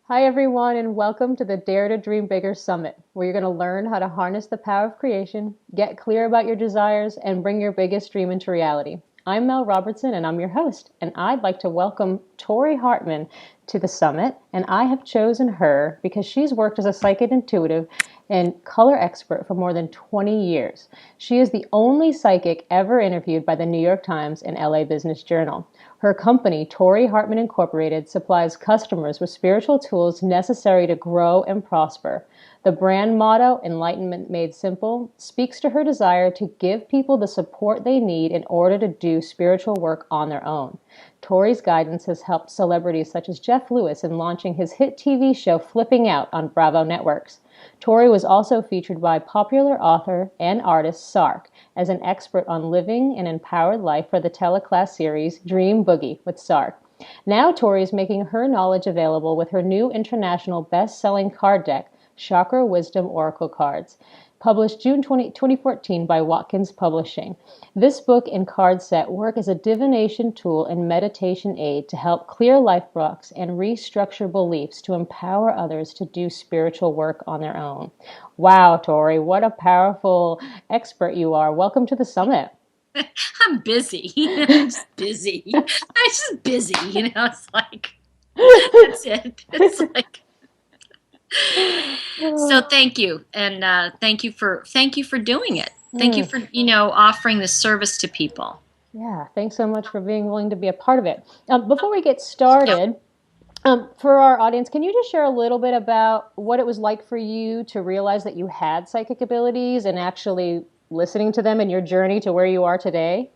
Hi, everyone, and welcome to the Dare to Dream Bigger Summit, where you're going to learn how to harness the power of creation, get clear about your desires, and bring your biggest dream into reality. I'm Mel Robertson, and I'm your host, and I'd like to welcome Tori Hartman to the summit. And I have chosen her because she's worked as a psychic intuitive and color expert for more than 20 years. She is the only psychic ever interviewed by the New York Times and LA Business Journal. Her company, Tori Hartman Incorporated, supplies customers with spiritual tools necessary to grow and prosper. The brand motto, Enlightenment Made Simple, speaks to her desire to give people the support they need in order to do spiritual work on their own. Tori's guidance has helped celebrities such as Jeff Lewis in launching his hit TV show Flipping Out on Bravo Networks. Tori was also featured by popular author and artist Sark as an expert on living an empowered life for the teleclass series Dream Boogie with Sark. Now Tori is making her knowledge available with her new international best-selling card deck, Chakra Wisdom Oracle Cards, published June 2014 by Watkins Publishing. This book and card set work as a divination tool and meditation aid to help clear life blocks and restructure beliefs to empower others to do spiritual work on their own. Wow, Tori, what a powerful expert you are. Welcome to the summit. I'm busy. I'm just busy. I'm just busy. It's like, that's it. It's like, so thank you. And thank you for doing it. Thank you Mm, for, offering this service to people. yeah, thanks so much for being willing to be a part of it. Before we get Yep. started, for our audience, can you just share a little bit about what it was like for you to realize that you had psychic abilities and actually listening to them in your journey to where you are today?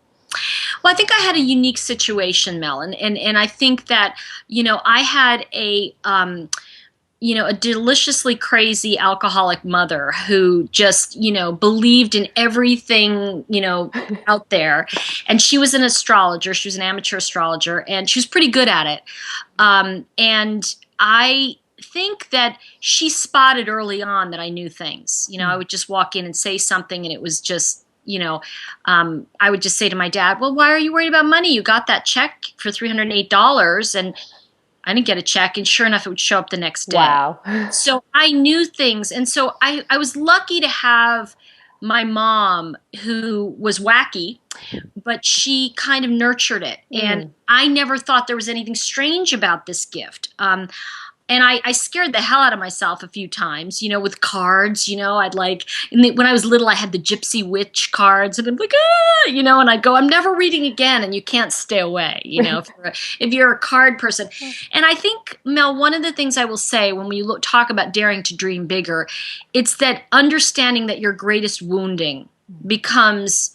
Well, I think I had a unique situation, Mel, and I think that, I had a deliciously crazy alcoholic mother who just, believed in everything, out there. And she was an astrologer. She was an amateur astrologer, and she was pretty good at it. And I think that she spotted early on that I knew things. I would just walk in and say something, and it was just, I would just say to my dad, "Well, why are you worried about money? You got that check for $308." And I didn't get a check, and sure enough, it would show up the next day. Wow. So I knew things. And so I was lucky to have my mom, who was wacky, but she kind of nurtured it. And Mm. I never thought there was anything strange about this gift. And I scared the hell out of myself a few times, with cards. I'd like, when I was little, I had the Gypsy Witch cards, and I'm like, and I'd go, I'm never reading again, and you can't stay away, if you're a card person. And I think, Mel, one of the things I will say when we talk about daring to dream bigger, it's that understanding that your greatest wounding becomes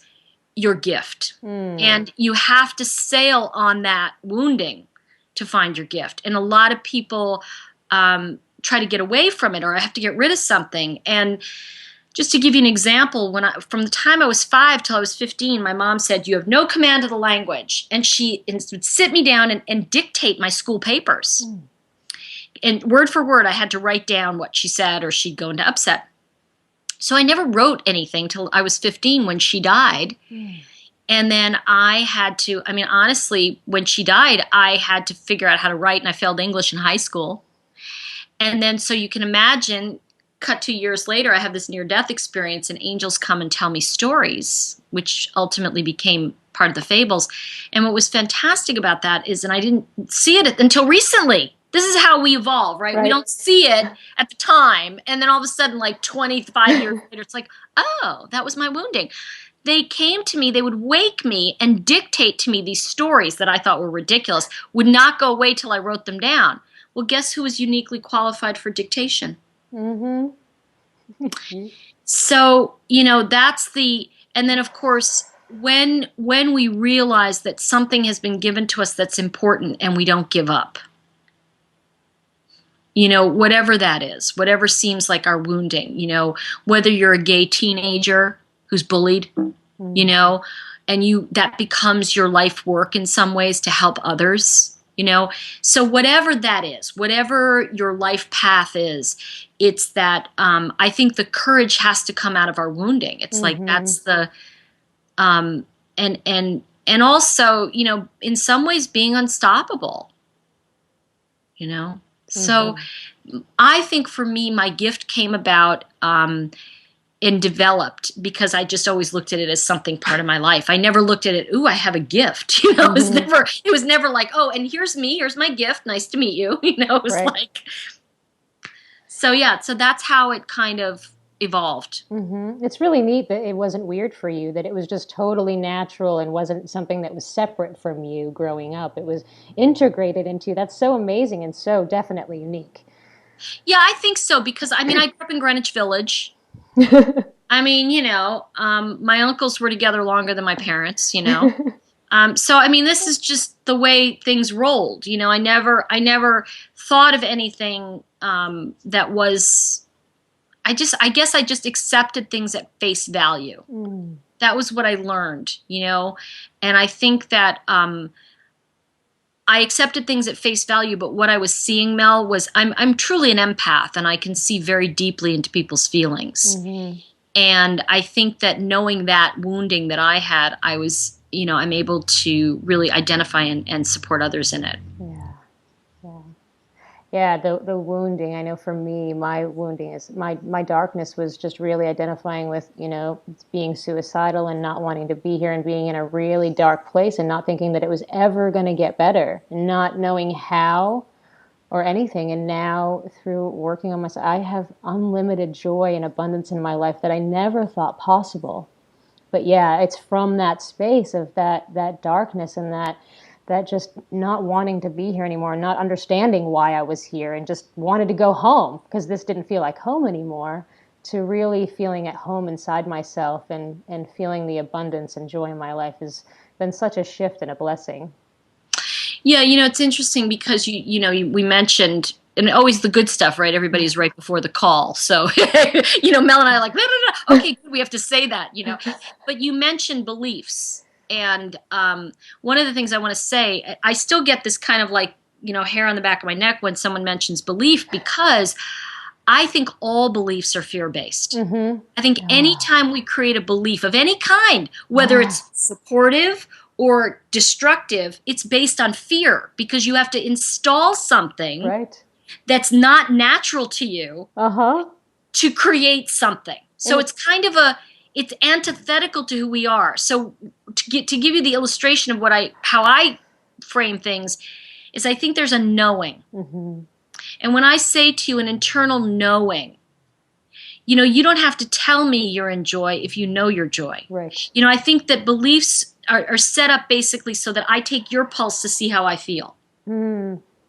your gift. Mm. And you have to sail on that wounding to find your gift. And a lot of people try to get away from it, or I have to get rid of something. And just to give you an example, from the time I was 5 till I was 15, my mom said, "You have no command of the language," and she would sit me down and dictate my school papers. Mm. And word for word, I had to write down what she said, or she'd go into upset. So I never wrote anything till I was 15 when she died. Mm. And then I had to, honestly, when she died, I had to figure out how to write, and I failed English in high school. And then, so you can imagine, cut 2 years later, I have this near death experience, and angels come and tell me stories, which ultimately became part of the fables. And what was fantastic about that is, and I didn't see it until recently. This is how we evolve, right? We Right. don't see it at the time. And then all of a sudden, like 25 years later, it's like, oh, that was my wounding. They came to me, they would wake me and dictate to me these stories that I thought were ridiculous, would not go away till I wrote them down. Well, guess who was uniquely qualified for dictation? Mm-hmm. So, and then of course, when we realize that something has been given to us that's important and we don't give up, whatever that is, whatever seems like our wounding, whether you're a gay teenager who's bullied, you Mm. know, and that becomes your life work in some ways to help others, So whatever that is, whatever your life path is, it's that I think the courage has to come out of our wounding. It's like Mm-hmm. that's the um, and also, in some ways being unstoppable, you know. So I think for me, my gift came about and developed because I just always looked at it as something part of my life. I never looked at it, ooh, I have a gift. You know, it was never like, oh, and here's me, here's my gift, nice to meet you. You know, it was like, so yeah, so that's how it kind of evolved. It's really neat that it wasn't weird for you, that it was just totally natural and wasn't something that was separate from you growing up. It was integrated into you. That's so amazing and so definitely unique. Yeah, I think so because I mean, I grew up in Greenwich Village. I mean, you know, my uncles were together longer than my parents, you know. So I mean, this is just the way things rolled. You know, I never thought of anything that was. I guess I just accepted things at face value. That was what I learned, you know, and I think that I accepted things at face value. But what I was seeing, Mel, was I'm truly an empath, and I can see very deeply into people's feelings. And I think that knowing that wounding that I had, I was, you know, I'm able to really identify and support others in it. Yeah, the wounding. I know for me, my wounding is my darkness was just really identifying with, you know, being suicidal and not wanting to be here and being in a really dark place and not thinking that it was ever going to get better, not knowing how or anything. And now through working on myself, I have unlimited joy and abundance in my life that I never thought possible. But yeah, it's from that space of that darkness and that just not wanting to be here anymore, not understanding why I was here and just wanted to go home because this didn't feel like home anymore, to really feeling at home inside myself and feeling the abundance and joy in my life has been such a shift and a blessing. Yeah, you know, it's interesting because we mentioned, and always the good stuff, right? Everybody's right before the call. So, you know, Mel and I are like, no, no, no. Okay, good, we have to say that, you know. But you mentioned beliefs. And one of the things I want to say, I still get this kind of like, you know, hair on the back of my neck when someone mentions belief, because I think all beliefs are fear-based. I think anytime we create a belief of any kind, whether it's supportive or destructive, it's based on fear, because you have to install something that's not natural to you to create something. So it's kind of it's antithetical to who we are. So to give you the illustration of how I frame things is, I think there's a knowing. And when I say to you an internal knowing, you know, you don't have to tell me you're in joy if you know your joy. You know, I think that beliefs are set up basically so that I take your pulse to see how I feel.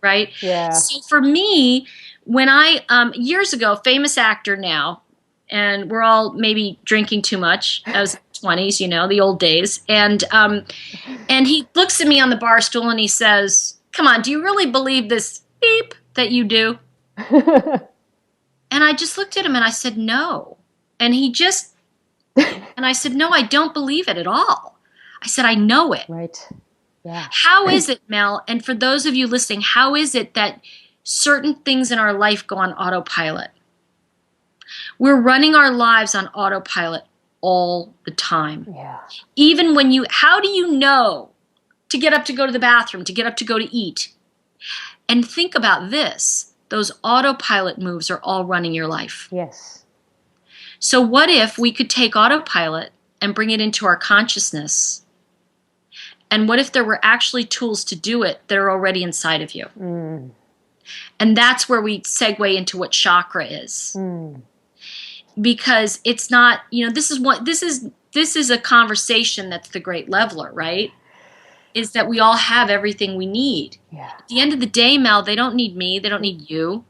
Right? So for me, when I, years ago, famous actor now, and we're all maybe drinking too much. I was in my 20s, you know, the old days. And he looks at me on the bar stool and he says, come on, do you really believe this beep that you do? And I just looked at him and I said, no. And and I said, no, I don't believe it at all. I said, I know it. How is it, Mel? And for those of you listening, how is it that certain things in our life go on autopilot? We're running our lives on autopilot all the time. Even when how do you know to get up to go to the bathroom, to get up to go to eat? And think about this. Those autopilot moves are all running your life. So what if we could take autopilot and bring it into our consciousness? And what if there were actually tools to do it that are already inside of you? And that's where we segue into what chakra is. Because it's not, you know, this is a conversation that's the great leveler, right? Is that we all have everything we need. At the end of the day, Mel, they don't need me, they don't need you.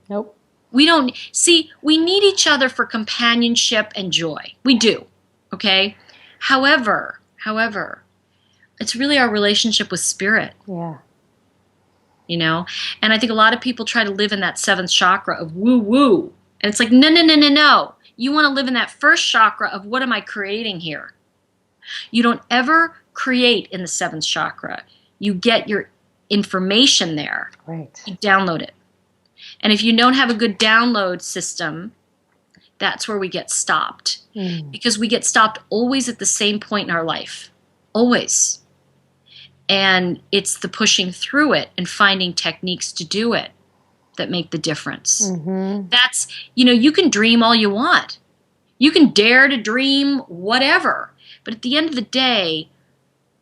We need each other for companionship and joy. We do. Okay? However, it's really our relationship with spirit. You know? And I think a lot of people try to live in that seventh chakra of woo-woo. And it's like, no, no, no, no, no. You want to live in that first chakra of what am I creating here? You don't ever create in the seventh chakra. You get your information there. You download it. And if you don't have a good download system, that's where we get stopped. Because we get stopped always at the same point in our life. Always. And it's the pushing through it and finding techniques to do it that make the difference. Mm-hmm. That's, you can dream all you want. You can dare to dream whatever. But at the end of the day,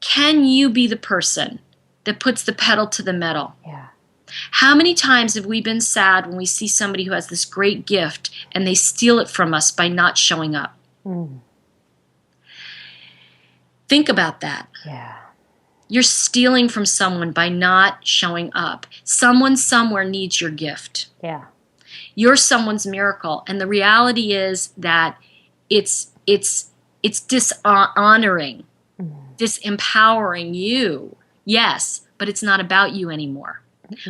can you be the person that puts the pedal to the metal? Yeah. How many times have we been sad when we see somebody who has this great gift and they steal it from us by not showing up? Mm. Think about that. Yeah. You're stealing from someone by not showing up. Someone somewhere needs your gift. Yeah. You're someone's miracle. And the reality is that it's dishonoring, disempowering you. Yes, but it's not about you anymore.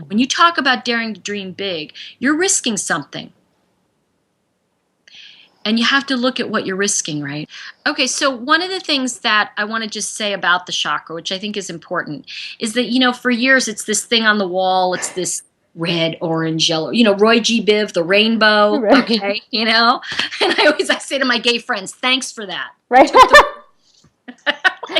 When you talk about daring to dream big, you're risking something. And you have to look at what you're risking, right? Okay, so one of the things that I want to just say about the chakra, which I think is important, is that, for years it's this thing on the wall, it's this red, orange, yellow, Roy G. Biv, the rainbow, Right. okay, And I say to my gay friends, thanks for that. Right.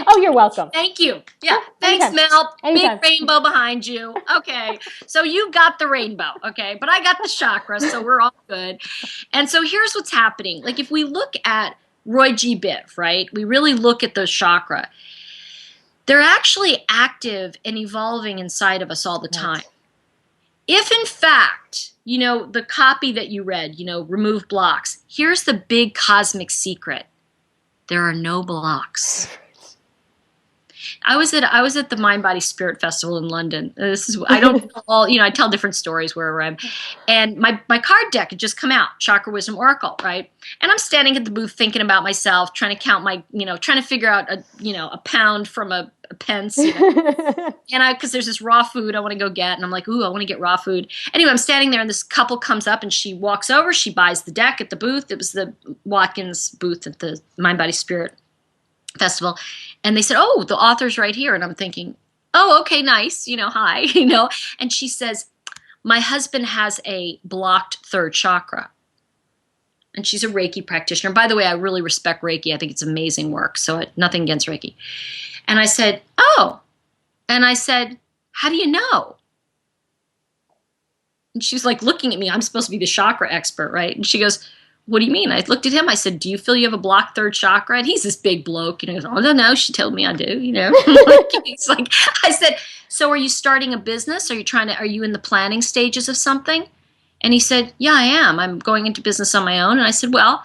Oh, you're welcome. Thank you. Yeah. Anytime. Thanks, Mel. Anytime. Big rainbow behind you. Okay. So you got the rainbow. Okay. But I got the chakra. So we're all good. And so here's what's happening. Like if we look at Roy G. Biv, right? We really look at those chakra. They're actually active and evolving inside of us all the time. If in fact, the copy that you read, remove blocks, here's the big cosmic secret. There are no blocks. I was at the Mind Body Spirit Festival in London. I don't all, I tell different stories wherever I'm. And my card deck had just come out, Chakra Wisdom Oracle, right? And I'm standing at the booth thinking about myself, trying to count trying to figure out a pound from a pence, and because there's this raw food I want to go get, and I'm like, ooh, I want to get raw food. Anyway, I'm standing there, and this couple comes up, and she walks over, she buys the deck at the booth. It was the Watkins booth at the Mind Body Spirit Festival, and they said, oh, the author's right here. And I'm thinking, oh, okay, nice, hi, and she says, my husband has a blocked third chakra. And she's a Reiki practitioner. By the way, I really respect Reiki. I think it's amazing work. So nothing against Reiki. And I said, oh. And I said, how do you know? And she's like looking at me. I'm supposed to be the chakra expert, right? And she goes, what do you mean? I looked at him. I said, do you feel you have a blocked third chakra? And he's this big bloke. He goes, oh, no, she told me I do, It's like, I said, so are you starting a business? Are you in the planning stages of something? And he said, yeah, I am. I'm going into business on my own. And I said, well,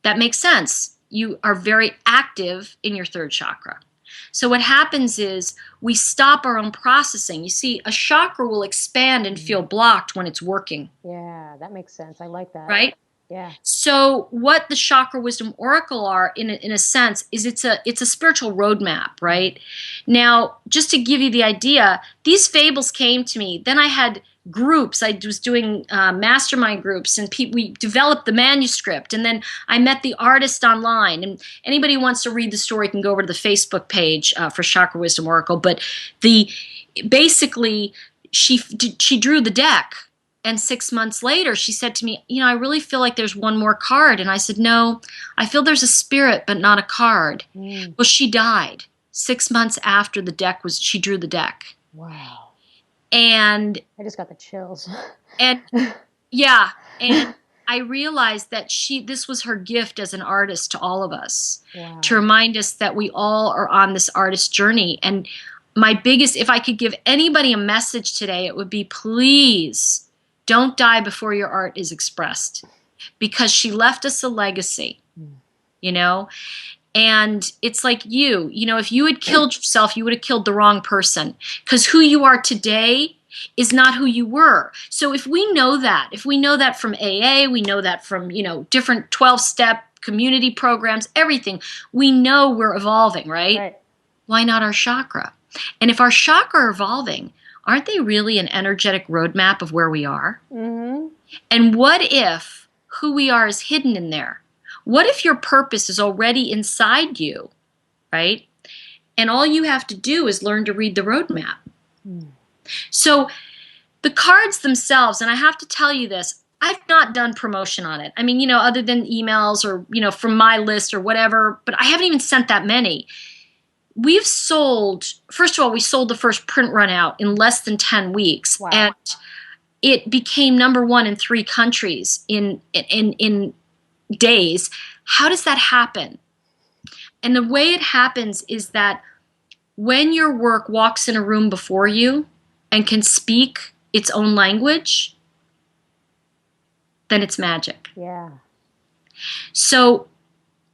that makes sense. You are very active in your third chakra. So what happens is we stop our own processing. You see, a chakra will expand and feel blocked when it's working. Yeah, that makes sense. I like that. Right? Yeah. So what the Chakra Wisdom Oracle are, in a sense, is it's a spiritual roadmap, right? Now, just to give you the idea, these fables came to me. Then I had groups. I was doing mastermind groups, and we developed the manuscript. And then I met the artist online. And anybody who wants to read the story can go over to the Facebook page for Chakra Wisdom Oracle. But basically, she drew the deck. And 6 months later, she said to me, I really feel like there's one more card. And I said, no, I feel there's a spirit, but not a card. Well, she died 6 months after she drew the deck. Wow. And I just got the chills. And yeah. And I realized that this was her gift as an artist to all of us. Wow. To remind us that we all are on this artist journey. And if I could give anybody a message today, it would be, please, don't die before your art is expressed, because she left us a legacy, and it's like if you had killed yourself, you would have killed the wrong person, because who you are today is not who you were. So if we know that from AA, we know that from, different 12-step community programs, everything, we know we're evolving, right? Why not our chakra? And if our chakra are evolving, aren't they really an energetic roadmap of where we are? Mm-hmm. And what if who we are is hidden in there? What if your purpose is already inside you, right? And all you have to do is learn to read the roadmap. So the cards themselves, and I have to tell you this, I've not done promotion on it. I mean, other than emails or, from my list or whatever, but I haven't even sent that many. We've sold, first of all, we sold the first print run out in less than 10 weeks. Wow. And it became #1 in 3 countries in days. How does that happen? And the way it happens is that when your work walks in a room before you and can speak its own language, then it's magic. Yeah. So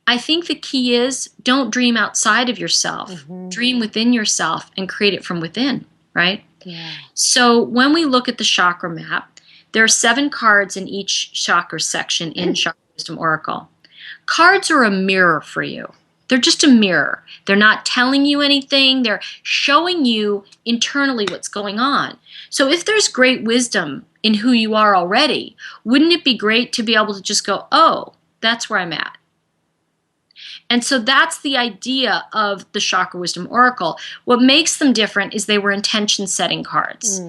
I think the key is don't dream outside of yourself. Mm-hmm. Dream within yourself and create it from within, right? Yeah. So when we look at the chakra map, there are 7 cards in each chakra section in Chakra Wisdom Oracle. Cards are a mirror for you. They're just a mirror. They're not telling you anything. They're showing you internally what's going on. So if there's great wisdom in who you are already, wouldn't it be great to be able to just go, oh, that's where I'm at? And so that's the idea of the Chakra Wisdom Oracle. What makes them different is they were intention setting cards.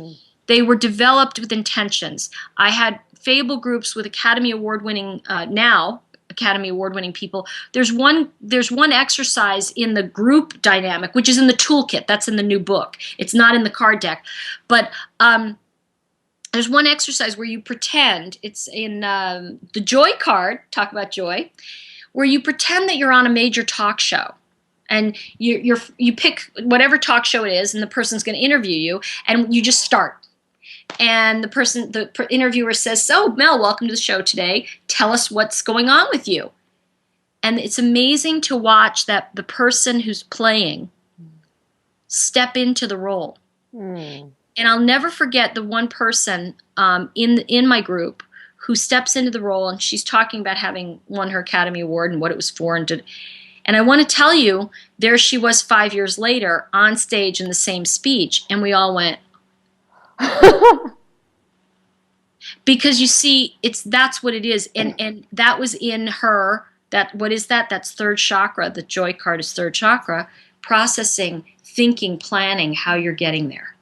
They were developed with intentions. I had Fable groups with Academy Award winning Academy Award winning people. There's one exercise in the group dynamic, which is in the toolkit. That's in the new book. It's not in the card deck. But there's one exercise where you pretend, it's in the Joy card, talk about joy, where you pretend that you're on a major talk show. And you pick whatever talk show it is, and the person's going to interview you, and you just start. And the interviewer says, so Mel, welcome to the show today. Tell us what's going on with you. And it's amazing to watch that the person who's playing step into the role. And I'll never forget the one person in my group who steps into the role, and she's talking about having won her Academy Award and what it was for. And I want to tell you, there she was 5 years later on stage in the same speech, and we all went, because you see, that's what it is, and that was in her. What is that? That's third chakra. The joy card is third chakra. Processing, thinking, planning how you're getting there.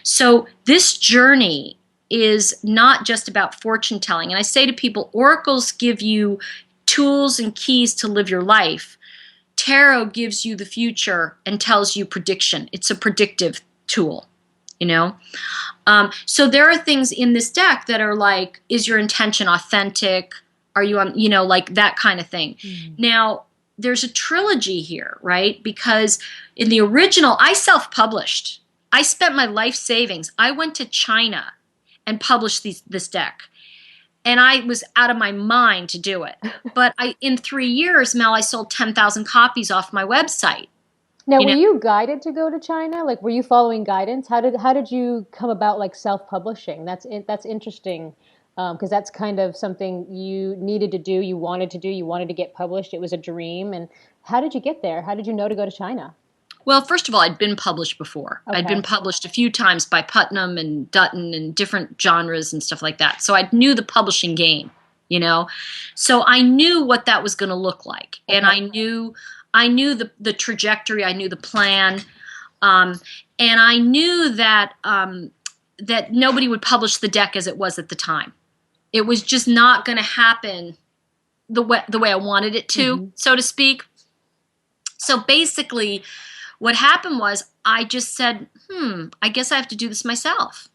So this journey is not just about fortune telling. And I say to people, oracles give you tools and keys to live your life. Tarot gives you the future and tells you prediction. It's a predictive tool, you know? So there are things in this deck that are like, is your intention authentic? Are you on, like that kind of thing. Now, there's a trilogy here, right? Because in the original, I self-published. I spent my life savings. I went to China and published this deck. And I was out of my mind to do it. But in 3 years, Mel, I sold 10,000 copies off my website. Now, were you guided to go to China? Like, were you following guidance? How did you come about like self-publishing? That's interesting, because that's kind of something you needed to do, you wanted to do, you wanted to get published. It was a dream. And how did you get there? How did you know to go to China? Well, first of all, I'd been published before. Okay. I'd been published a few times by Putnam and Dutton and different genres and stuff like that. So I knew the publishing game, So I knew what that was going to look like. Okay. And I knew the trajectory. I knew the plan. And I knew that that nobody would publish the deck as it was at the time. It was just not going to happen the way I wanted it to, so to speak. So basically, what happened was I just said, I guess I have to do this myself.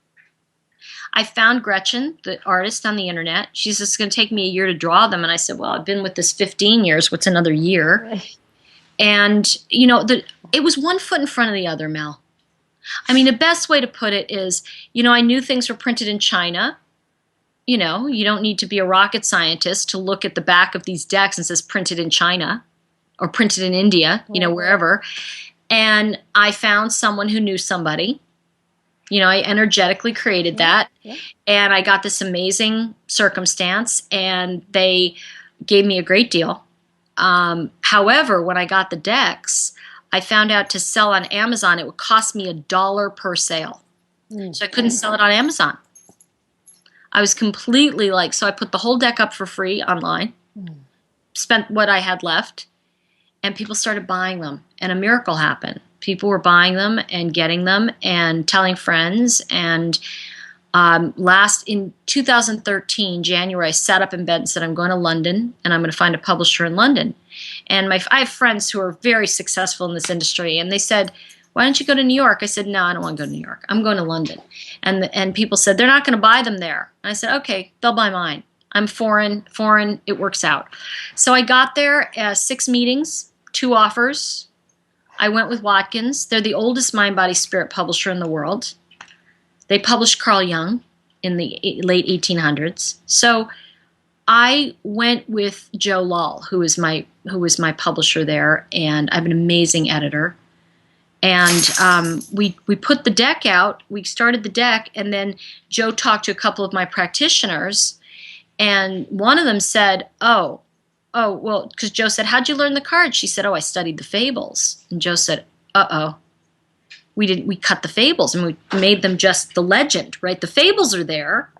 I found Gretchen, the artist on the internet. She said, it's going to take me a year to draw them. And I said, well, I've been with this 15 years. What's another year? Right. And, it was one foot in front of the other, Mel. I mean, the best way to put it is, I knew things were printed in China. You don't need to be a rocket scientist to look at the back of these decks and says printed in China or printed in India, wherever. And I found someone who knew somebody. I energetically created that. Yeah. And I got this amazing circumstance, and they gave me a great deal. However, when I got the decks, I found out to sell on Amazon, it would cost me $1 per sale. So I couldn't sell it on Amazon. I was completely so I put the whole deck up for free online, spent what I had left, and people started buying them, and a miracle happened. People were buying them and getting them and telling friends. And in 2013, January, I sat up in bed and said, I'm going to London, and I'm going to find a publisher in London. And I have friends who are very successful in this industry, and they said, Why don't you go to New York? I said, no, I don't want to go to New York. I'm going to London. And people said, they're not going to buy them there. And I said, okay, they'll buy mine. I'm foreign, it works out. So I got there, 6 meetings, 2 offers. I went with Watkins. They're the oldest mind, body, spirit publisher in the world. They published Carl Jung in the late 1800s. So I went with Joe Lull, who was my publisher there, and I have an amazing editor. And we put the deck out. We started the deck, and then Joe talked to a couple of my practitioners, and one of them said, oh, well, because Joe said, how'd you learn the cards? She said, oh, I studied the fables. And Joe said, uh-oh. We cut the fables, and we made them just the legend, right? The fables are there,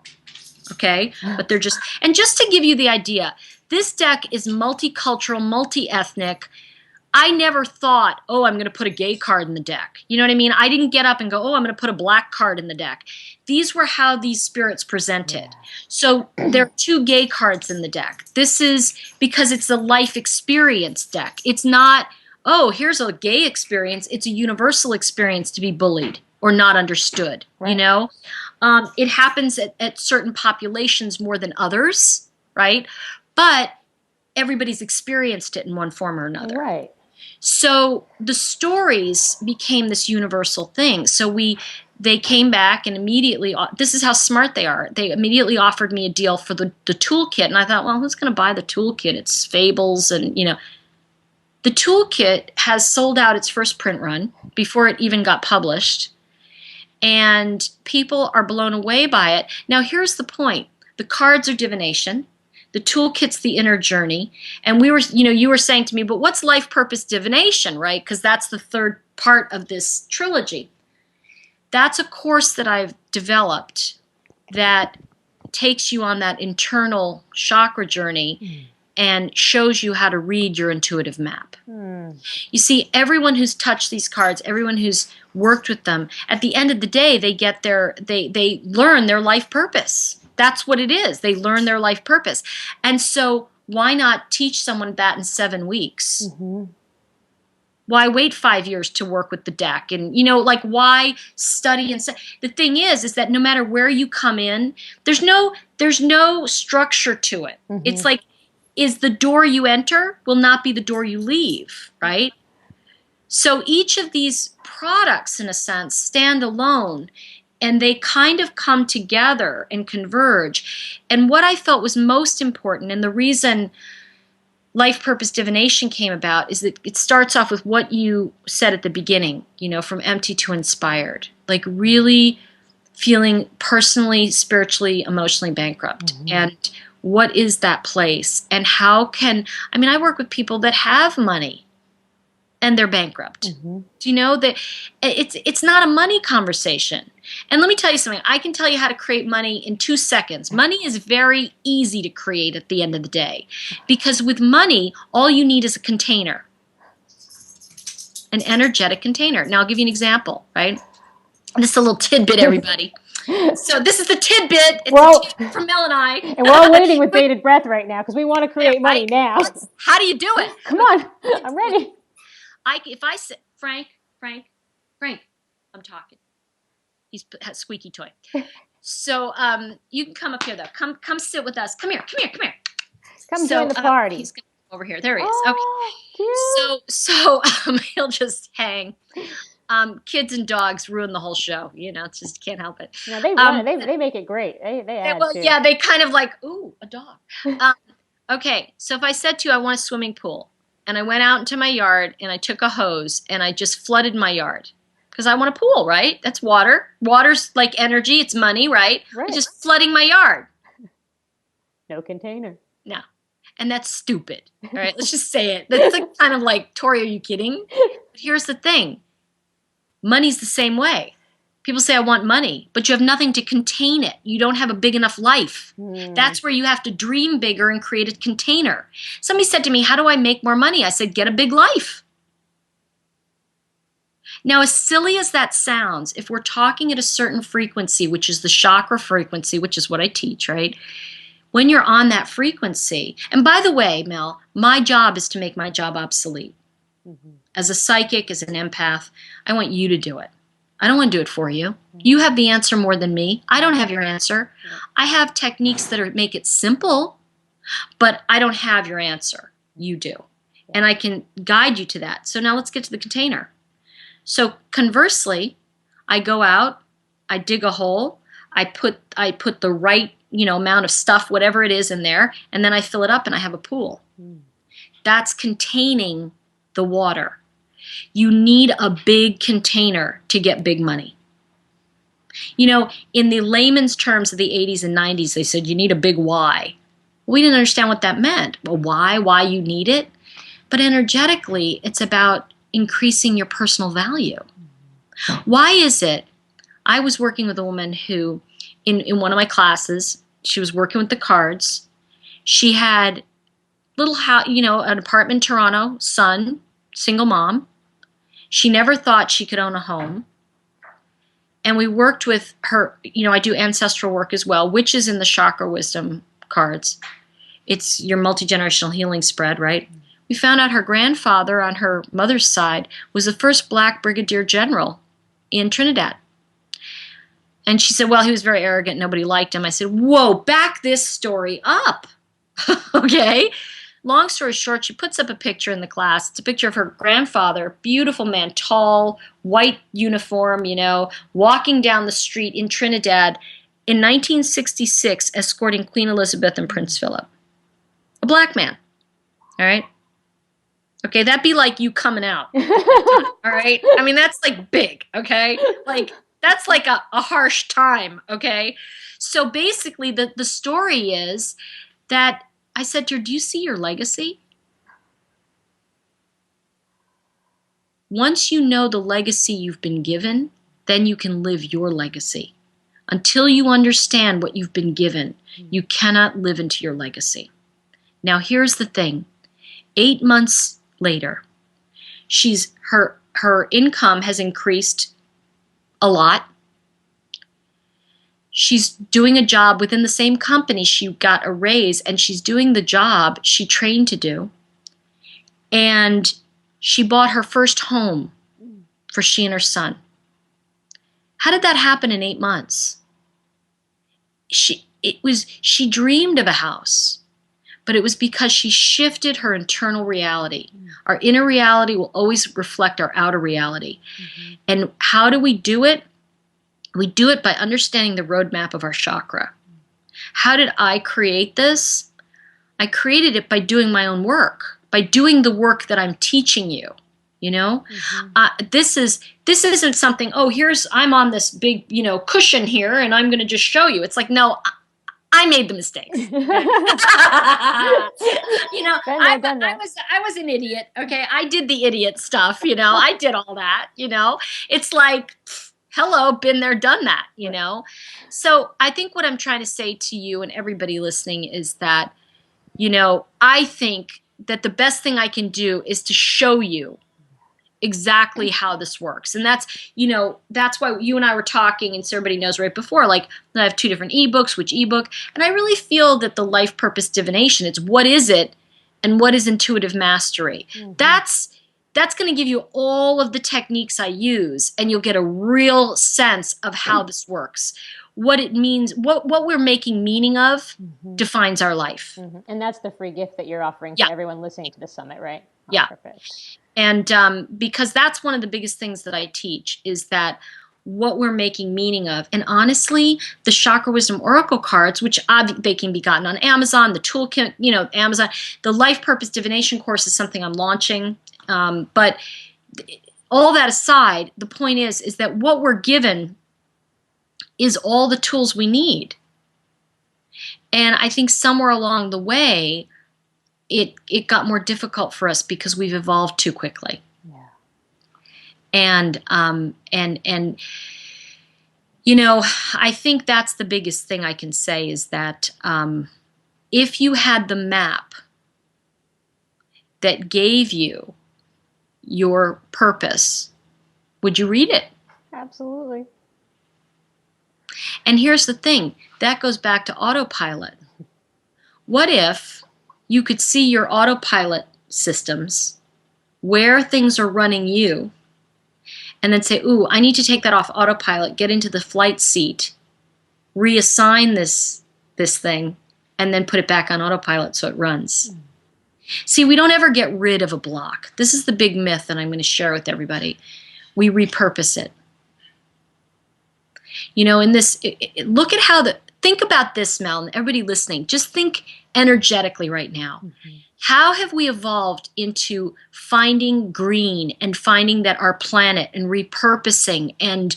okay? But they're just, and just to give you the idea, this deck is multicultural, multi-ethnic. I never thought, oh, I'm going to put a gay card in the deck. You know what I mean? I didn't get up and go, oh, I'm going to put a black card in the deck. These were how these spirits presented. So there are 2 gay cards in the deck. This is because it's a life experience deck. It's not, oh, here's a gay experience. It's a universal experience to be bullied or not understood, right. You know? It happens at certain populations more than others, right? But everybody's experienced it in one form or another. Right. So the stories became this universal thing. So they came back and immediately, this is how smart they are. They immediately offered me a deal for the toolkit. And I thought, well, who's going to buy the toolkit? It's fables and, you know. The toolkit has sold out its first print run before it even got published. And people are blown away by it. Now, here's the point. The cards are divination. The toolkit's the inner journey. And you were saying to me, but what's life purpose divination, right? Because that's the third part of this trilogy. That's a course that I've developed that takes you on that internal chakra journey and shows you how to read your intuitive map. You see, everyone who's touched these cards, everyone who's worked with them, at the end of the day, they learn their life purpose. That's what it is. They learn their life purpose. And so why not teach someone that in 7 weeks? Mm-hmm. Why wait 5 years to work with the deck? And, why study? The thing is that no matter where you come in, there's no structure to it. Mm-hmm. It's like, is the door you enter will not be the door you leave, right? So each of these products, in a sense, stand alone. And they kind of come together and converge. And what I felt was most important, and the reason life purpose divination came about, is that it starts off with what you said at the beginning, from empty to inspired. Like really feeling personally, spiritually, emotionally bankrupt. Mm-hmm. And what is that place? And I work with people that have money and they're bankrupt. Mm-hmm. Do you know that it's not a money conversation? And let me tell you something. I can tell you how to create money in 2 seconds. Money is very easy to create at the end of the day. Because with money, all you need is a container. An energetic container. Now, I'll give you an example, right? This is a little tidbit, everybody. So this is the tidbit. It's a tidbit from Mel and I. And we're all waiting with bated breath right now because we want to create money now. How do you do it? Come on. I'm ready. If I say, Frank, I'm talking. He's has squeaky toy. So you can come up here though. Come sit with us. Come here. Come join the party. He's over here. There he is. Oh, okay. Cute. So he'll just hang. Kids and dogs ruin the whole show. It's just can't help it. No, they run it. They make it great. They add to. Yeah, they kind of like, ooh, a dog. Okay, so if I said to you, I want a swimming pool, and I went out into my yard and I took a hose and I just flooded my yard. Because I want a pool, right? That's water. Water's like energy. It's money, right? I'm just flooding my yard. No container. No. And that's stupid. All right, let's just say it. That's like kind of like, Tori, are you kidding? But here's the thing. Money's the same way. People say, I want money, but you have nothing to contain it. You don't have a big enough life. That's where you have to dream bigger and create a container. Somebody said to me, how do I make more money? I said, get a big life. Now, as silly as that sounds, if we're talking at a certain frequency, which is the chakra frequency, which is what I teach, right? When you're on that frequency, and by the way, Mel, my job is to make my job obsolete. As a psychic, as an empath, I want you to do it. I don't want to do it for you. You have the answer more than me. I don't have your answer. I have techniques that make it simple, but I don't have your answer. You do. And I can guide you to that. So now let's get to the container. So conversely, I go out, I dig a hole, I put the right, amount of stuff, whatever it is in there, and then I fill it up and I have a pool. That's containing the water. You need a big container to get big money. In the layman's terms of the 80s and 90s, they said you need a big why. We didn't understand what that meant. Well, why you need it? But energetically, it's about increasing your personal value. Why is it? I was working with a woman who, in one of my classes, she was working with the cards. She had little house, an apartment in Toronto, son, single mom. She never thought she could own a home. And we worked with her, I do ancestral work as well, which is in the chakra wisdom cards. It's your multi-generational healing spread, right? We found out her grandfather on her mother's side was the first black brigadier general in Trinidad. And she said, well, he was very arrogant. Nobody liked him. I said, whoa, back this story up. Okay. Long story short, she puts up a picture in the class. It's a picture of her grandfather, beautiful man, tall, white uniform, walking down the street in Trinidad in 1966, escorting Queen Elizabeth and Prince Philip. A black man. All right. Okay, that'd be like you coming out. All right. I mean, that's like big. Okay. Like, that's like a harsh time. Okay. So basically, the story is that I said to her, do you see your legacy? Once you know the legacy you've been given, then you can live your legacy. Until you understand what you've been given, you cannot live into your legacy. Now, here's the thing. 8 months later, her income has increased a lot. She's doing a job within the same company. She got a raise and she's doing the job she trained to do. And she bought her first home for she and her son. How did that happen in 8 months? She dreamed of a house, but it was because she shifted her internal reality. Our inner reality will always reflect our outer reality. And how do we do it? We do it by understanding the roadmap of our chakra. How did I create this? I created it by doing my own work, by doing the work that I'm teaching you. This isn't something, I'm on this big, cushion here and I'm going to just show you. It's like, no, I made the mistakes. I was an idiot. Okay. I did the idiot stuff. I did all that, it's like, hello, been there, done that, So I think what I'm trying to say to you and everybody listening is that, I think that the best thing I can do is to show you exactly how this works. And that's why you and I were talking, and so everybody knows right before, like, I have 2 different ebooks, which ebook, and I really feel that the life purpose divination, it's what is it and what is intuitive mastery. That's going to give you all of the techniques I use, and you'll get a real sense of how this works. What it means, what we're making meaning of defines our life. And that's the free gift that you're offering to everyone listening to the summit, right? Oh, yeah. Perfect. And because that's one of the biggest things that I teach is that what we're making meaning of. And honestly, the Chakra Wisdom Oracle cards, which they can be gotten on Amazon, the toolkit, Amazon, the Life Purpose Divination course is something I'm launching. But all that aside, the point is that what we're given is all the tools we need. And I think somewhere along the way, it got more difficult for us because we've evolved too quickly. Yeah. And I think that's the biggest thing I can say is that if you had the map that gave you your purpose, would you read it? Absolutely. And here's the thing, that goes back to autopilot. What if you could see your autopilot systems where things are running you, and then say, ooh, I need to take that off autopilot, get into the flight seat, reassign this thing, and then put it back on autopilot so it runs. See, we don't ever get rid of a block. This is the big myth that I'm going to share with everybody. We repurpose it. You know, in this, look at how think about this, Mel, and everybody listening, just think energetically right now. Mm-hmm. How have we evolved into finding green and finding that our planet and repurposing and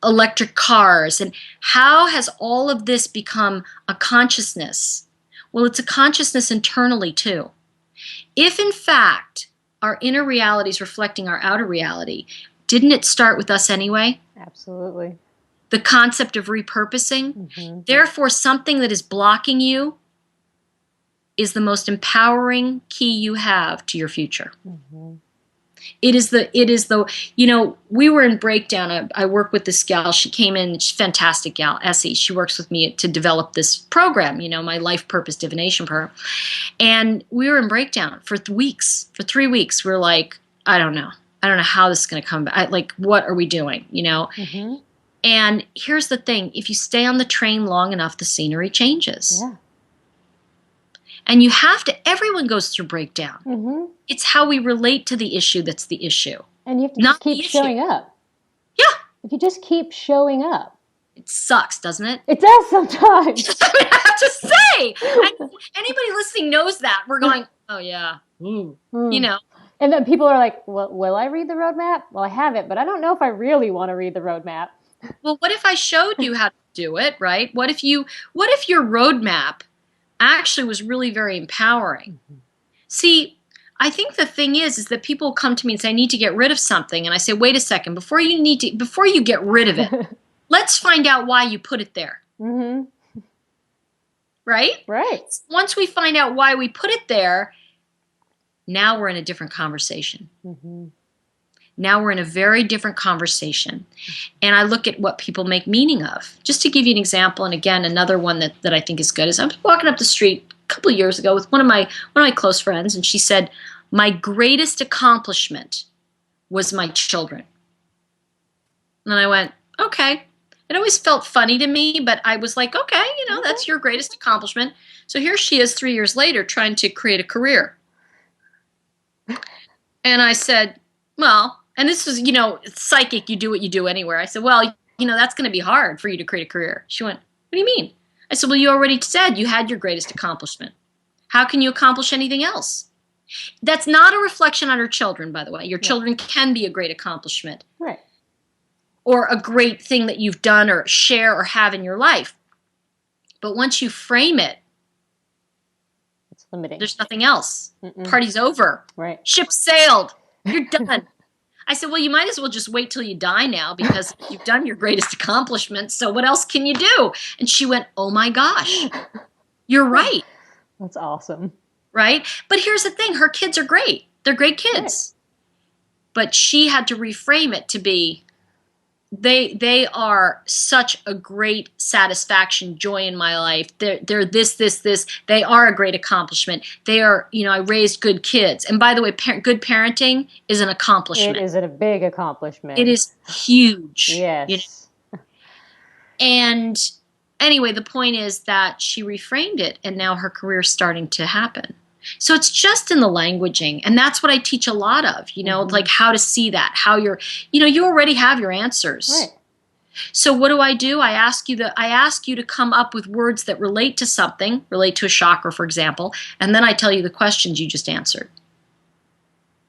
electric cars, and how has all of this become a consciousness? Well, it's a consciousness internally too. If in fact our inner reality is reflecting our outer reality, didn't it start with us anyway? Absolutely. The concept of repurposing. Mm-hmm. Therefore, something that is blocking you is the most empowering key you have to your future. Mm-hmm. It is the, you know, we were in breakdown. I work with this gal. She came in, she's a fantastic gal, Essie. She works with me to develop this program, you know, my life purpose divination program. And we were in breakdown for weeks, for 3 weeks. We were like, I don't know how this is going to come back. Like, what are we doing, you know? Mm-hmm. And here's the thing. If you stay on the train long enough, the scenery changes. Yeah. And you have to, everyone goes through breakdown. Mm-hmm. It's how we relate to the issue that's the issue. And you have to just keep showing up. Yeah. If you just keep showing up. It sucks, doesn't it? It does sometimes. I have to say. Anybody listening knows that. We're going, oh yeah. You know. And then people are like, well, will I read the roadmap? Well, I have it, but I don't know if I really want to read the roadmap. Well, what if I showed you how to do it, right? What if your roadmap actually was really very empowering? Mm-hmm. See, I think the thing is that people come to me and say, I need to get rid of something. And I say, wait a second, before you get rid of it, let's find out why you put it there. Mm-hmm. Right? Right. Once we find out why we put it there, now we're in a different conversation. Mm-hmm. Now we're in a very different conversation. And I look at what people make meaning of. Just to give you an example, and again, another one that I think is good, is I was walking up the street a couple of years ago with one of my close friends, and she said, my greatest accomplishment was my children. And I went, okay. It always felt funny to me, but I was like, okay, you know, that's your greatest accomplishment. So here she is 3 years later trying to create a career. And I said, well, and this was, you know, psychic, you do what you do anywhere. I said, well, you know, that's going to be hard for you to create a career. She went, what do you mean? I said, well, you already said you had your greatest accomplishment. How can you accomplish anything else? That's not a reflection on her children, by the way. Your children can be a great accomplishment. Right. Or a great thing that you've done or share or have in your life. But once you frame it, it's limiting. There's nothing else. Mm-mm. Party's over. Right. Ship sailed. You're done. I said, well, you might as well just wait till you die now because you've done your greatest accomplishment. So what else can you do? And she went, oh my gosh, you're right. That's awesome. Right? But here's the thing. Her kids are great. They're great kids. Right. But she had to reframe it to be, they are such a great satisfaction, joy in my life. They're this. They are a great accomplishment. They are, you know, I raised good kids. And by the way, good parenting is an accomplishment. It is a big accomplishment. It is huge. Yes. You know? And anyway, the point is that she reframed it, and now her career is starting to happen. So it's just in the languaging, and that's what I teach a lot of, you know, like how to see that, how you're, you know, you already have your answers. Right. So what do? I ask you to come up with words that relate to something, relate to a chakra, for example, and then I tell you the questions you just answered.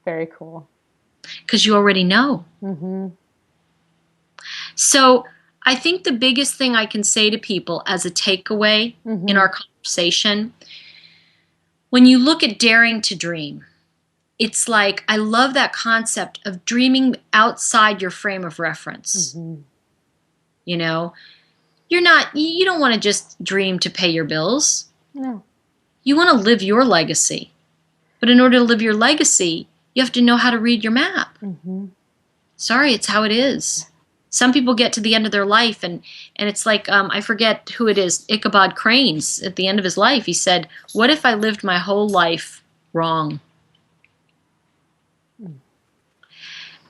Very cool. Because you already know. Mm-hmm. So I think the biggest thing I can say to people as a takeaway in our conversation, when you look at daring to dream, it's like, I love that concept of dreaming outside your frame of reference. Mm-hmm. You know, you don't want to just dream to pay your bills. No. You want to live your legacy. But in order to live your legacy, you have to know how to read your map. Mm-hmm. Sorry, it's how it is. Some people get to the end of their life, and it's like, I forget who it is, Ichabod Crane's, at the end of his life, he said, what if I lived my whole life wrong? Mm.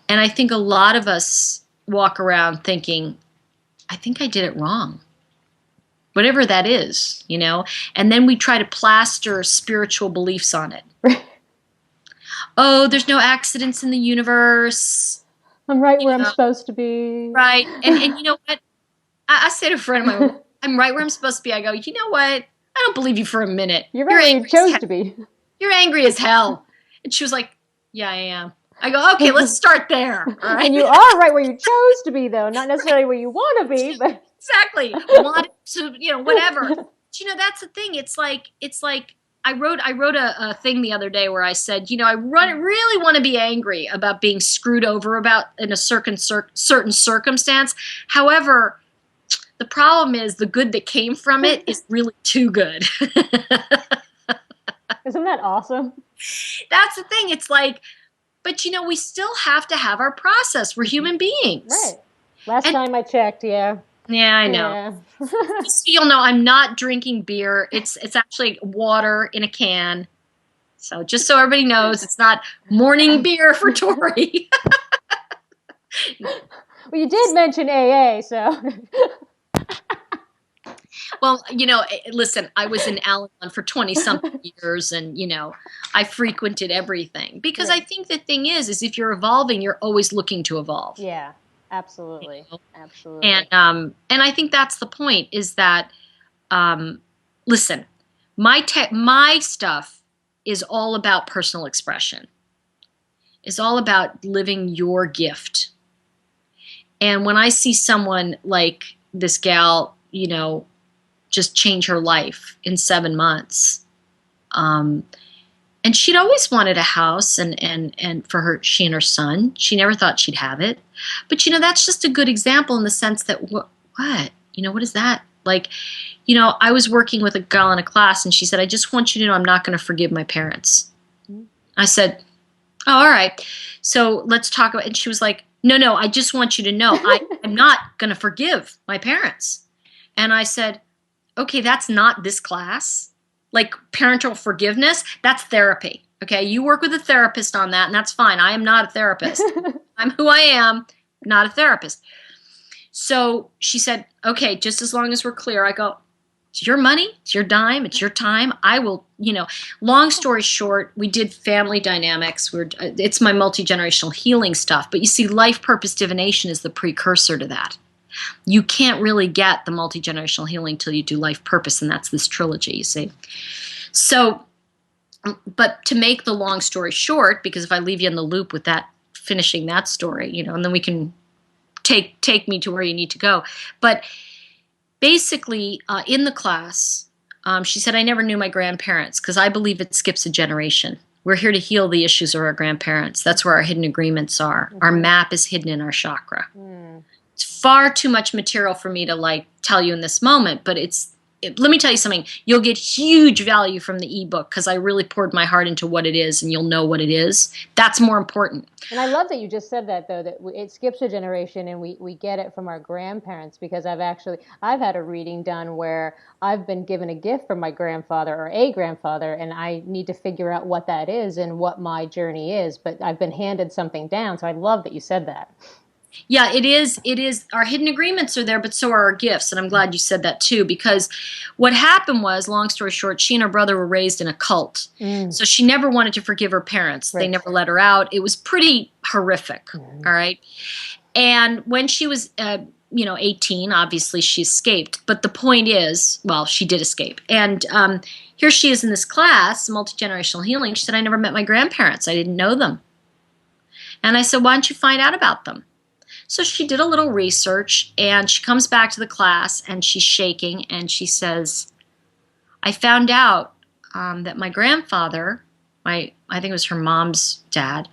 And I think a lot of us walk around thinking, I think I did it wrong. Whatever that is, and then we try to plaster spiritual beliefs on it. Oh, there's no accidents in the universe. I'm right where I'm supposed to be. Right. And you know what? I say to a friend of mine, I'm right where I'm supposed to be. I go, you know what? I don't believe you for a minute. You're right where you chose to be. You're angry as hell. And she was like, yeah, I am. I go, okay, let's start there. All right? And you are right where you chose to be, though. Not necessarily where you want to be, but exactly. Want to, whatever. But, that's the thing. It's like I wrote a thing the other day where I said, I really want to be angry about being screwed over about in a certain circumstance. However, the problem is the good that came from it is really too good. Isn't that awesome? That's the thing. It's like, but we still have to have our process. We're human beings. Right. Last time I checked, yeah. Yeah, I know. Yeah. Just so you'll know, I'm not drinking beer. It's actually water in a can. So just so everybody knows, it's not morning beer for Tori. Well, you did mention AA, so. Well, listen, I was in Al-Anon for 20-something years, and, I frequented everything. Because I think the thing is if you're evolving, you're always looking to evolve. Yeah, absolutely. Absolutely. And I think that's the point, is that, listen, my stuff is all about personal expression. It's all about living your gift. And when I see someone like this gal, just change her life in 7 months. And she'd always wanted a house and for she and her son. She never thought she'd have it. But, that's just a good example in the sense that, what? What is that? Like, I was working with a girl in a class and she said, I just want you to know I'm not going to forgive my parents. Mm-hmm. I said, oh, all right. So let's talk about it. And she was like, no, I just want you to know I'm not going to forgive my parents. And I said, okay, that's not this class. Like parental forgiveness, that's therapy. Okay, you work with a therapist on that, and that's fine. I am not a therapist. I'm who I am, not a therapist. So she said, okay, just as long as we're clear. I go, it's your money, it's your dime, it's your time. I will, long story short, we did family dynamics. It's my multi-generational healing stuff. But you see, life purpose divination is the precursor to that. You can't really get the multi-generational healing till you do life purpose, and that's this trilogy, you see. So, but to make the long story short, because if I leave you in the loop with that, finishing that story, and then we can take me to where you need to go. But basically, in the class, she said, I never knew my grandparents because I believe it skips a generation. We're here to heal the issues of our grandparents. That's where our hidden agreements are. Mm-hmm. Our map is hidden in our chakra. Mm. It's far too much material for me to tell you in this moment, but let me tell you something. You'll get huge value from the ebook because I really poured my heart into what it is, and you'll know what it is. That's more important. And I love that you just said that, though, that it skips a generation, and we get it from our grandparents, because I've had a reading done where I've been given a gift from my grandfather or a grandfather, and I need to figure out what that is and what my journey is, but I've been handed something down, so I love that you said that. Yeah, it is. Our hidden agreements are there, but so are our gifts. And I'm glad you said that too, because what happened was, long story short, she and her brother were raised in a cult. Mm. So she never wanted to forgive her parents. Right. They never let her out. It was pretty horrific. Mm. All right. And when she was, 18, obviously she escaped. But the point is, well, she did escape. And here she is in this class, multi-generational healing. She said, I never met my grandparents. I didn't know them. And I said, why don't you find out about them? So she did a little research, and she comes back to the class, and she's shaking, and she says, I found out that my grandfather, I think it was her mom's dad,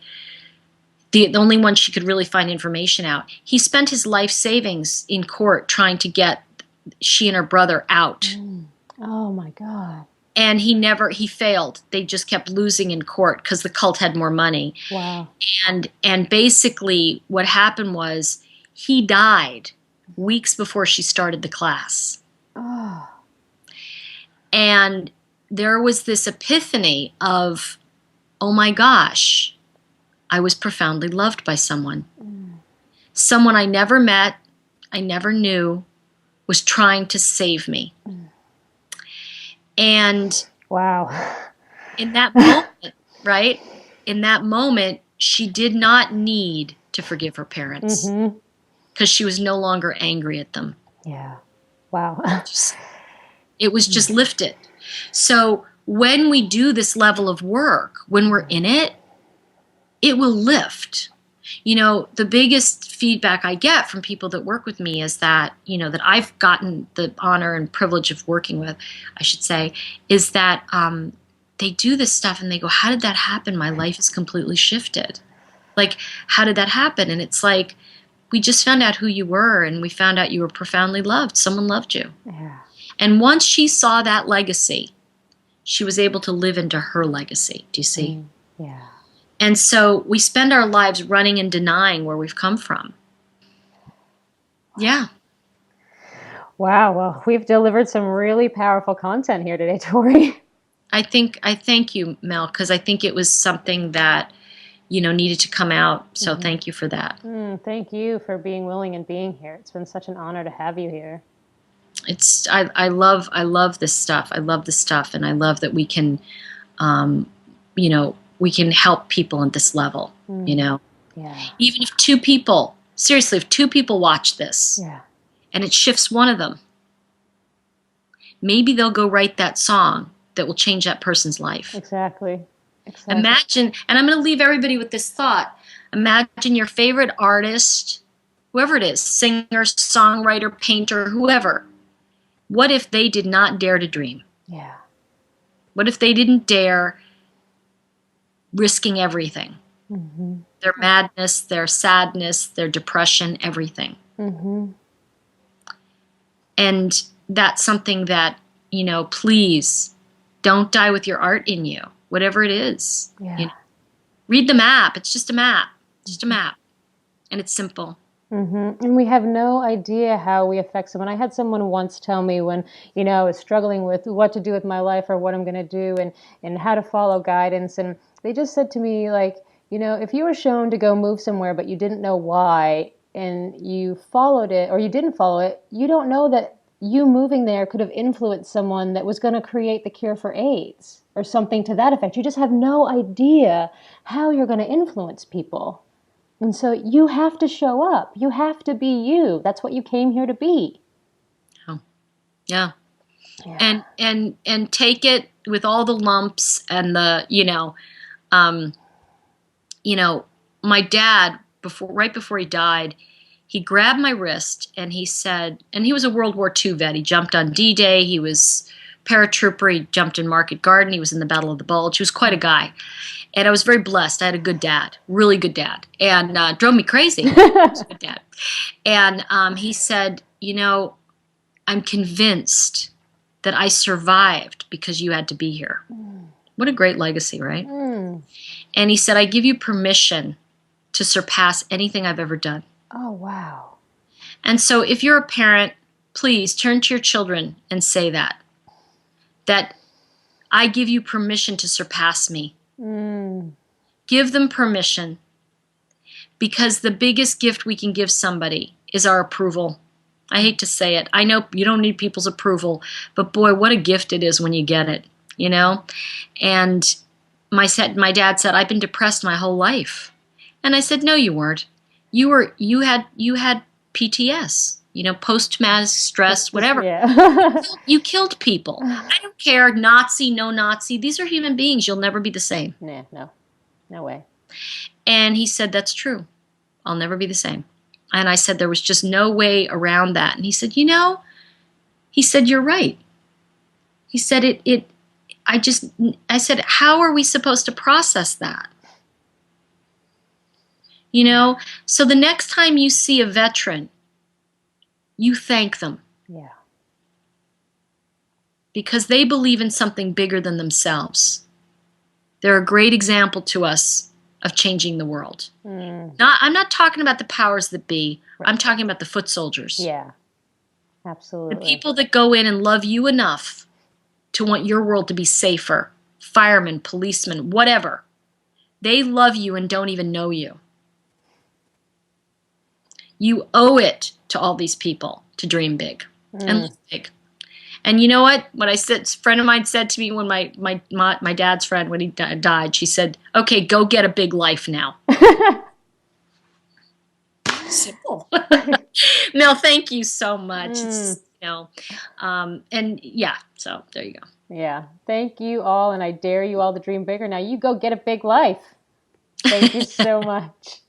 the only one she could really find information out, he spent his life savings in court trying to get she and her brother out. Mm. Oh, my God. And he failed. They just kept losing in court because the cult had more money. Wow. And basically what happened was he died weeks before she started the class. Oh. And there was this epiphany of, oh my gosh, I was profoundly loved by someone. Someone I never met, I never knew, was trying to save me. And Wow. in that moment, right? In that moment, she did not need to forgive her parents because she was no longer angry at them. Yeah. Wow. It was just lifted. So when we do this level of work, when we're in it, it will lift. You know, the biggest feedback I get from people that work with me is that, you know, that I've gotten the honor and privilege of working with, I should say, is that they do this stuff and they go, how did that happen? My life is completely shifted. Like, how did that happen? And it's like, we just found out who you were, and we found out you were profoundly loved. Someone loved you. Yeah. And once she saw that legacy, she was able to live into her legacy. Do you see? Yeah. And so we spend our lives running and denying where we've come from. Yeah. Wow. Well, we've delivered some really powerful content here today, Tori. I thank you, Mel, because I think it was something that, you know, needed to come out. So thank you for that. Thank you for being willing and being here. It's been such an honor to have you here. I love this stuff. I love this stuff, and I love that we can, you know, we can help people at this level. You know, even if two people watch this, and it shifts one of them, maybe they'll go write that song that will change that person's life. Exactly. Imagine, and I'm going to leave everybody with this thought. Imagine your favorite artist, whoever it is, singer, songwriter, painter, whoever. What if they did not dare to dream? Yeah. What if they didn't dare risking everything? Their madness, their sadness, their depression, everything. And that's something that, you know, please don't die with your art in you, whatever it is. Yeah. You know, read the map. It's just a map. Just a map. And it's simple. And we have no idea how we affect someone. I had someone once tell me when, you know, I was struggling with what to do with my life or what I'm going to do and how to follow guidance. And they just said to me, like, you know, if you were shown to go move somewhere, but you didn't know why, and you followed it or you didn't follow it, you don't know that you moving there could have influenced someone that was going to create the cure for AIDS or something to that effect. You just have no idea how you're going to influence people. And so you have to show up. You have to be you. That's what you came here to be. Oh, yeah. And take it with all the lumps and the, my dad, right before he died, he grabbed my wrist and he said, and he was a World War II vet. He jumped on D-Day. He was paratrooper. He jumped in Market Garden. He was in the Battle of the Bulge. He was quite a guy. And I was very blessed. I had a good dad, really good dad, and drove me crazy. He was a good dad. And he said, you know, I'm convinced that I survived because you had to be here. What a great legacy, right? And he said, I give you permission to surpass anything I've ever done. Oh, wow. And so if you're a parent, please turn to your children and say that I give you permission to surpass me. Give them permission, because the biggest gift we can give somebody is our approval. I hate to say it. I know you don't need people's approval, but boy, what a gift it is when you get it, you know? And my dad said, I've been depressed my whole life. And I said, no, you weren't. You had PTS, you know, post-traumatic stress, whatever. Yeah. You killed people. I don't care, Nazi, no Nazi. These are human beings. You'll never be the same. No way. And he said, that's true. I'll never be the same. And I said, there was just no way around that. And he said, you're right. He said, I said, how are we supposed to process that? You know, so the next time you see a veteran, you thank them. Yeah. Because they believe in something bigger than themselves. They're a great example to us of changing the world. I'm not talking about the powers that be. Right. I'm talking about the foot soldiers. Yeah, absolutely. The people that go in and love you enough to want your world to be safer. Firemen, policemen, whatever. They love you and don't even know you. You owe it to all these people to dream big and live big. And you know what? What I said, a friend of mine said to me when my dad's friend, when he died, she said, "Okay, go get a big life now." Simple. Mel, thank you so much. It's, and yeah, so there you go. Yeah. Thank you all, and I dare you all to dream bigger. Now you go get a big life. Thank you so much.